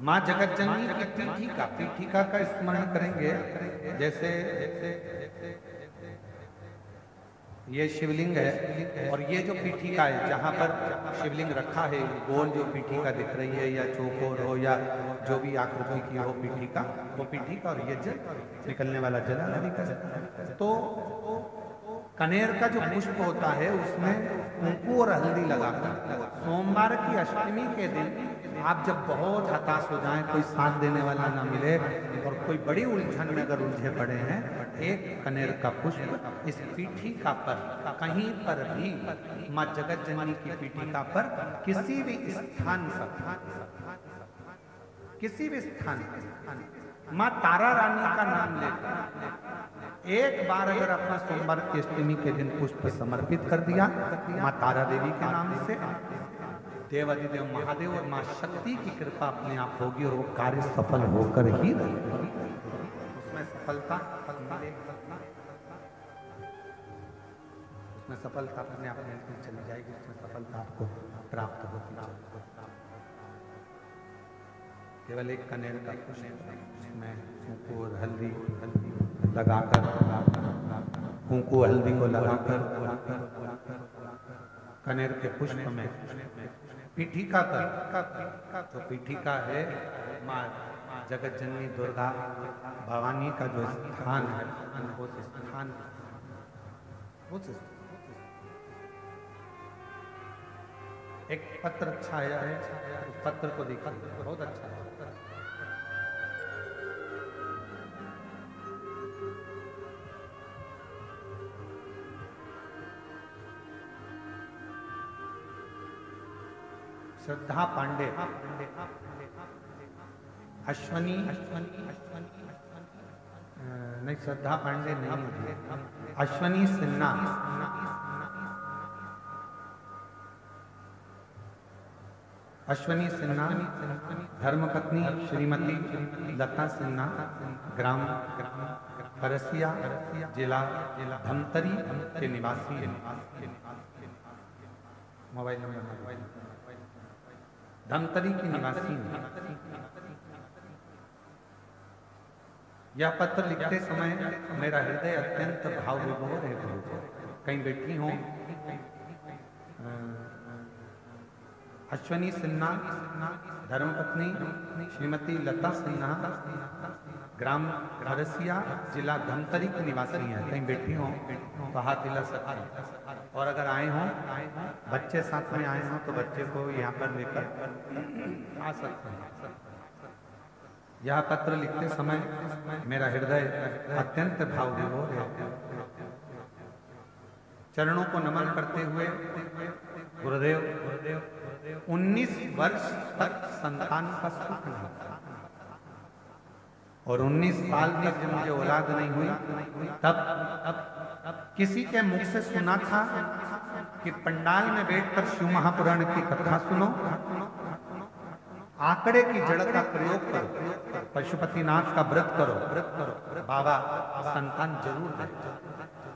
माँ जगत जननी की पीठिका का स्मरण करेंगे। जैसे ये शिवलिंग है और ये जो पीठिका है जहाँ पर शिवलिंग रखा है, गोल जो पीठिका दिख रही है या चौकोर हो या जो भी आकृति की हो पीठिका, वो पीठिका और ये जल निकलने वाला जल आदि का। तो कनेर का जो पुष्प होता है उसमें कुंकू और हल्दी लगाकर सोमवार की अष्टमी के दिन आप जब बहुत हताश हो जाएं, कोई साथ देने वाला ना मिले और कोई बड़ी उलझन में अगर उलझे पड़े हैं, एक कनेर का पुष्प इस पीठिका पर कहीं पर भी माँ जगत जननी की पीठिका पर किसी भी स्थान माँ तारा रानी का नाम लेकर एक बार अगर अपना सोमवार की अष्टमी के दिन पुष्प समर्पित कर दिया माँ तारा देवी के नाम से, देवाधिदेव महादेव और माँ शक्ति की कृपा अपने आप होगी और वो कार्य सफल होकर ही रहेगी। उसमें सफलता अपने आप मिलती चली जाएगी, उसमें सफलता आपको प्राप्त होती जाएगी। केवल एक कनेर का पुष्प उसमें कुंकू और हल्दी लगाकर कुंकू हल्दी को लगाकर कनेर के पुष्प में पीठिका का जो पीठिका है माँ जगत जननी दुर्गा भवानी का जो स्थान है, उस एक पत्र छाया है, उस पत्र को देखा बहुत अच्छा है। श्रद्धा पांडे, अश्वनी नहीं, श्रद्धा पांडे नहीं, अश्वनी सिन्हा, धर्मपत्नी श्रीमती लता सिन्हा, ग्राम फरसिया, जिला धमतरी के निवासी है। मोबाइल नंबर धमतरी की निवासी है। यह पत्र लिखते समय मेरा हृदय अत्यंत भाव विभोर है। कहीं बैठी हूँ, अश्वनी सिन्हा, धर्मपत्नी श्रीमती लता सिन्हा, ग्राम फरसिया, जिला धमतरी की निवासी हैं। कहीं बैठी हो तो हाथ हिला सकते हैं, और अगर आए हों बच्चे साथ में आए हों तो बच्चे को यहाँ पर लेकर आ सकते हैं। यह पत्र लिखते समय मेरा हृदय अत्यंत भाव विभोर है। चरणों को नमन करते हुए गुरुदेव 19 वर्ष तक संतान का सुख नहीं था और 19 साल तक जब मुझे औलाद नहीं हुई तब किसी के मुख से सुना था कि पंडाल में बैठकर शिव महापुराण की कथा सुनो, आंकड़े की जड़ का प्रयोग करो, पशुपतिनाथ का व्रत करो, बाबा संतान जरूर दे।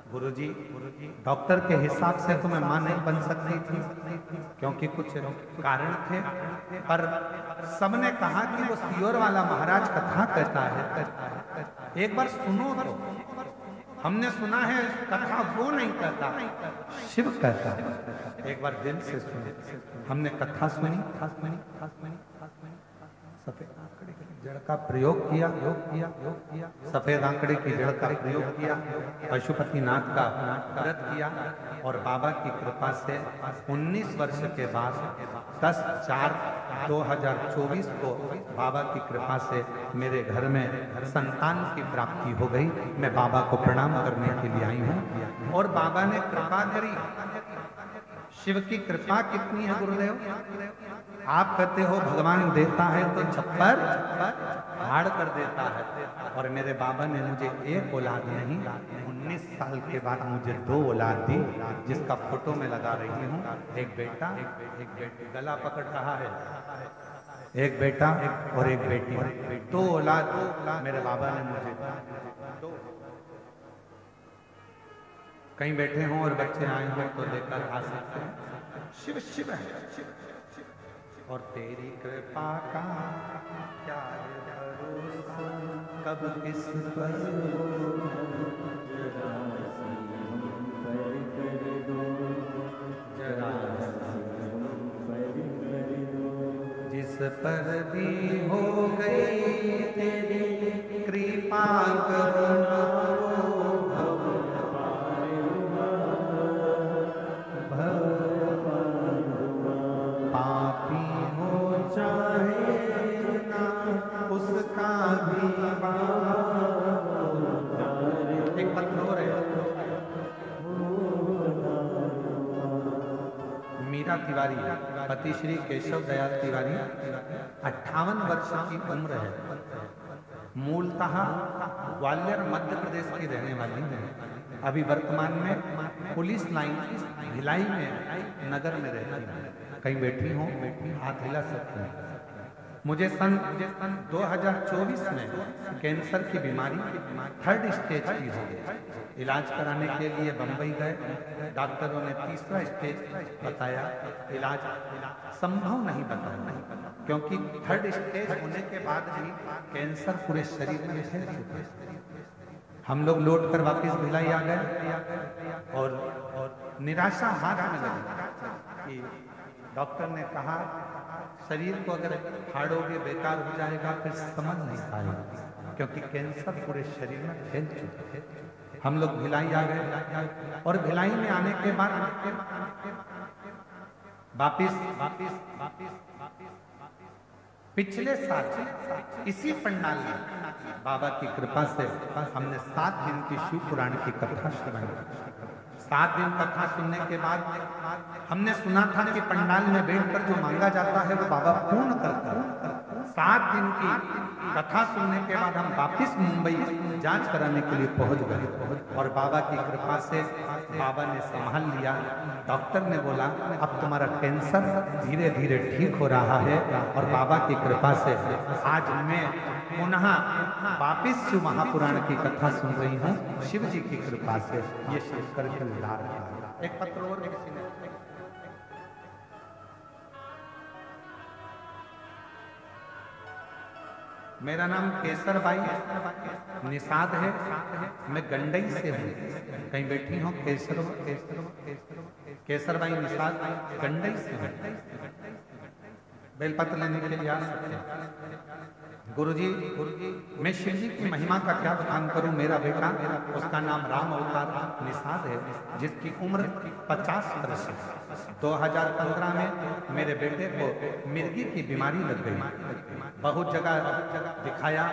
गुरुजी डॉक्टर के हिसाब से तो मैं मां नहीं बन सकती थी क्योंकि कुछ कारण थे, पर सबने कहा कि वो सियोर वाला महाराज कथा कहता है, एक बार सुनो तो। हमने सुना है कथा वो नहीं कहता, शिव कहता है, एक बार दिल से सुनो। हमने कथा सुनी, सफेद आंकड़े की जड़ का प्रयोग किया, सफेद आंकड़े की जड़ का प्रयोग किया, पशुपतिनाथ का व्रत किया और बाबा की कृपा से 19 वर्ष के बाद 10/4/2024 को बाबा की कृपा से मेरे घर में संतान की प्राप्ति हो गई। मैं बाबा को प्रणाम करने के लिए आई हूँ और बाबा ने कृपा करी। शिव की कृपा कितनी है गुरुदेव? आप कहते हो भगवान देता है तो छप्पर फाड़ कर देता है, और मेरे बाबा ने मुझे एक औलाद नहीं 19 साल के बाद मुझे 2 औलाद दी, जिसका फोटो मैं लगा रही हूँ। एक बेटा एक बेटी, गला पकड़ रहा है, एक बेटा और एक बेटी, 2 औलाद मेरे बाबा ने मुझे दी। कहीं बैठे हों और बच्चे आए हों तो लेकर आ सकते हैं। शिव शिव है, और तेरी कृपा का क्या है भरोसा, कब किस पर जिस पर भी हो गई तेरी कृपा करुणा, पापी हो चाहे ना उसका भी एक पत्र और है। मीरा तिवारी, पति श्री केशव दयाल तिवारी, 58 वर्ष की उम्र है, मूलतः ग्वालियर मध्य प्रदेश की रहने वाली है। अभी वर्तमान में पुलिस लाइन भिलाई में नगर में रहती है। कहीं बैठी हूँ, हाथ हिला सकते हैं। मुझे सन 2024 में कैंसर की बीमारी 3rd स्टेज की हो गई। इलाज कराने के लिए बंबई गए, डॉक्टरों ने 3रा स्टेज बताया। इलाज संभव नहीं बताया, क्योंकि 3rd स्टेज होने के बाद भी कैंसर पूरे शरीर में फैल चुका है। हम लोग लौट कर वापिस भिलाई आ गए और निराशा हाथ में लगी कि डॉक्टर ने कहा शरीर को अगर फाड़ोगे बेकार हो जाएगा, फिर समझ नहीं पाएगा, क्योंकि कैंसर पूरे शरीर में फैल चुका है। हम लोग भिलाई आ गए और भिलाई में आने के बाद वापिस पिछले साल इसी पंडाल में बाबा की कृपा से हमने 7 दिन की शिव पुराण की कथा श्रवण की। 7 दिन कथा सुनने के बाद हमने सुना था कि पंडाल में बैठकर जो मांगा जाता है वो बाबा पूर्ण करता है। 7 दिन की कथा सुनने के बाद हम वापिस मुंबई जांच कराने के लिए पहुंच गए और बाबा की कृपा से बाबा ने संभाल लिया। डॉक्टर ने बोला अब तुम्हारा कैंसर धीरे धीरे ठीक हो रहा है, और बाबा की कृपा से आज मैं पुनः वापिस शिव महापुराण की कथा सुन रही हूँ। शिव जी की कृपा से ये शिव करके ला रहा है। एक पत्र और किसी ने, मेरा नाम केसर बाई निषाद है, मैं गंडई से हूँ। कहीं बैठी हूँ, केसर बाई निषाद गंडई से हूँ। बेलपत्र लेने के लिए आ सकते हैं। गुरुजी, मैं शिव जी की महिमा का क्या बखान करूं। मेरा बेटा, उसका नाम राम अवतार निषाद है, जिसकी उम्र 50 वर्ष है। 2015 में मेरे बेटे को मिर्गी की बीमारी लग गई। बहुत जगह दिखाया,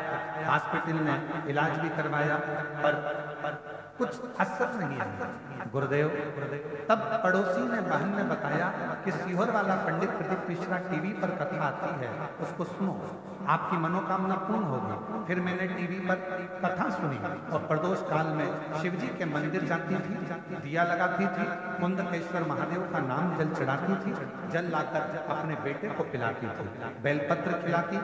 हॉस्पिटल में इलाज भी करवाया, पर कुछ असर नहीं है। गुरुदेव, तब पड़ोसी ने बहन ने बताया कि सीहोर वाला पंडित प्रदीप मिश्रा टीवी पर कथा आती है, उसको सुनो, आपकी मनोकामना पूर्ण होगी। फिर मैंने टीवी पर कथा सुनी और प्रदोष काल में शिव जी के मंदिर जाती थी, दिया लगाती थी, कुंदकेश्वर महादेव का नाम जल चढ़ाती थी, जल लाकर अपने बेटे को पिलाती थी, बेलपत्र खिलाती।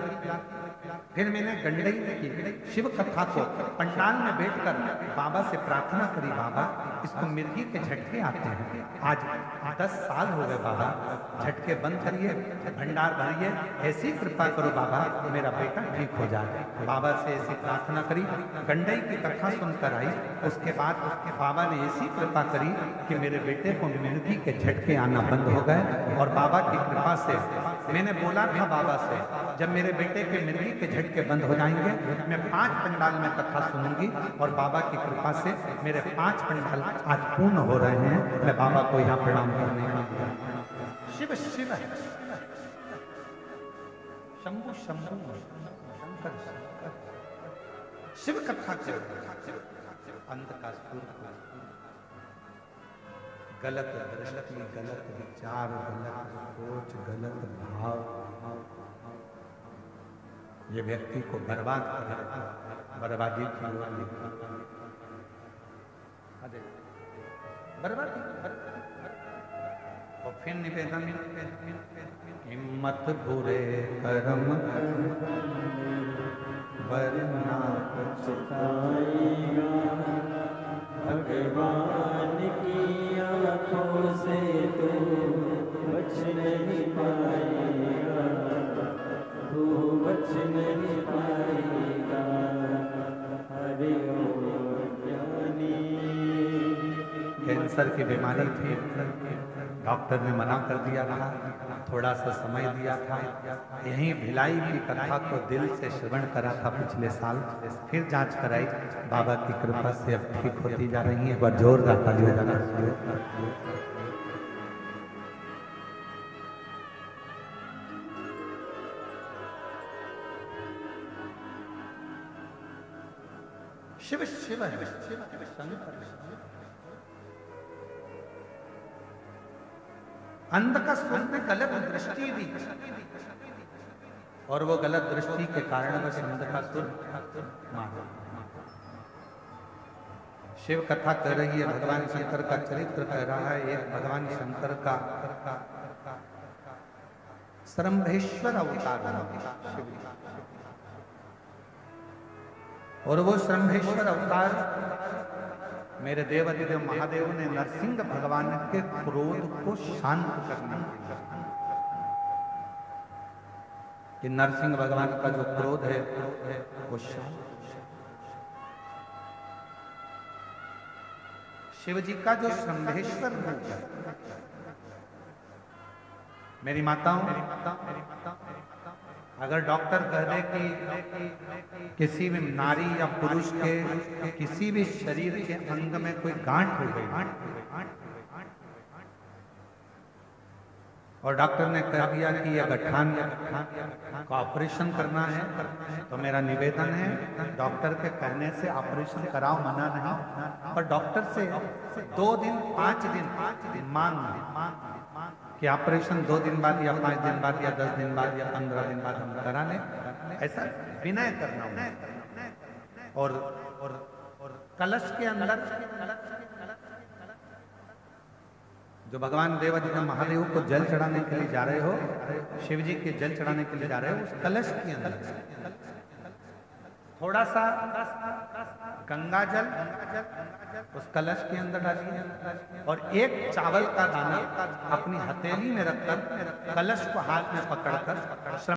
फिर मैंने गंडई की शिव कथा को पंडाल में बैठकर बाबा से प्रार्थना करी, बाबा इसको मिर्गी के झटके आते हैं, आज 10 साल हो गए बाबा, झटके बंद करिए, भंडार भरिए, ऐसी कृपा करो बाबा मेरा बेटा ठीक हो जाए। बाबा से ऐसी प्रार्थना करी, गंडई की कथा सुनकर आई। उसके बाद बाबा ने ऐसी कृपा करी कि मेरे बेटे को मिर्गी के झटके आना बंद हो गए। और बाबा की कृपा से मैंने बोला था बाबा से, जब मेरे बेटे के मिर्गी के झटके बंद हो जाएंगे मैं 5 पंडाल में कथा सुनूंगी, और बाबा की कृपा से मेरे 5 पंडाल आज पूर्ण हो रहे हैं। मैं बाबा को यहाँ प्रणाम करने का शिव शिव शंभु शंभु शंकर शंकर शिव कथा के अंत का सुर, गलत दृष्टि, गलत विचार, गलत सोच, गलत भाव ये व्यक्ति को बर्बाद कर देता, बर्बादी की ओर बर्बादी। और फिर निवेदन, हिम्मत बुरे कर्म वरना पछताएगा, भगवान की आँखों से तू बच नहीं पाएगा, तू बच नहीं पाएगा। हरि ओम ज्ञानी। कैंसर की बीमारी थी, डॉक्टर ने मना कर दिया था, थोड़ा सा समय दिया था। यहीं भिलाई की कथा को दिल से श्रवण करा था पिछले साल, फिर जांच कराई, बाबा की कृपा से अब ठीक होती जा रही है। एक बार जोरदार ताली बजाना। शिव शिव है, शंकर अंध का सुर में गलत दृष्टि दी, और वो गलत दृष्टि के कारण वह अंध का सुर मारा। शिव कथा कह रही है, भगवान शंकर का चरित्र कह रहा है। एक भगवान शंकर का श्रम्भेश्वर अवतार शिव, और वो श्रम्भेश्वर अवतार मेरे देवाधिदेव महादेव ने नरसिंह भगवान के क्रोध को शांत करने के लिए, कि नरसिंह भगवान का जो क्रोध है वो शांत। शिव जी का जो श्रम्भेश्वर रूप है, मेरी माताओं, अगर डॉक्टर कह दे कि किसी भी नारी या पुरुष के किसी भी शरीर के अंग में कोई गांठ हो गई, और डॉक्टर ने कह दिया कि यह गठान का ऑपरेशन करना है, तो मेरा निवेदन है डॉक्टर के कहने से ऑपरेशन कराओ, मना नहीं, पर डॉक्टर से 2 दिन 5 दिन मांग कि ऑपरेशन 2 दिन बाद या 5 दिन बाद या 10 दिन बाद या 15 दिन बाद हम करा लें, ऐसा विनय करना होगा। और कलश के अंदर जो भगवान देवाधिदेव महादेव को जल चढ़ाने के लिए जा रहे हो, शिव जी के जल चढ़ाने के लिए जा रहे हो, उस कलश के अंदर थोड़ा सा गंगा जल उस कलश के अंदर डालिए, और एक चावल का दाना अपनी हथेली में रखकर कलश को हाथ में पकड़कर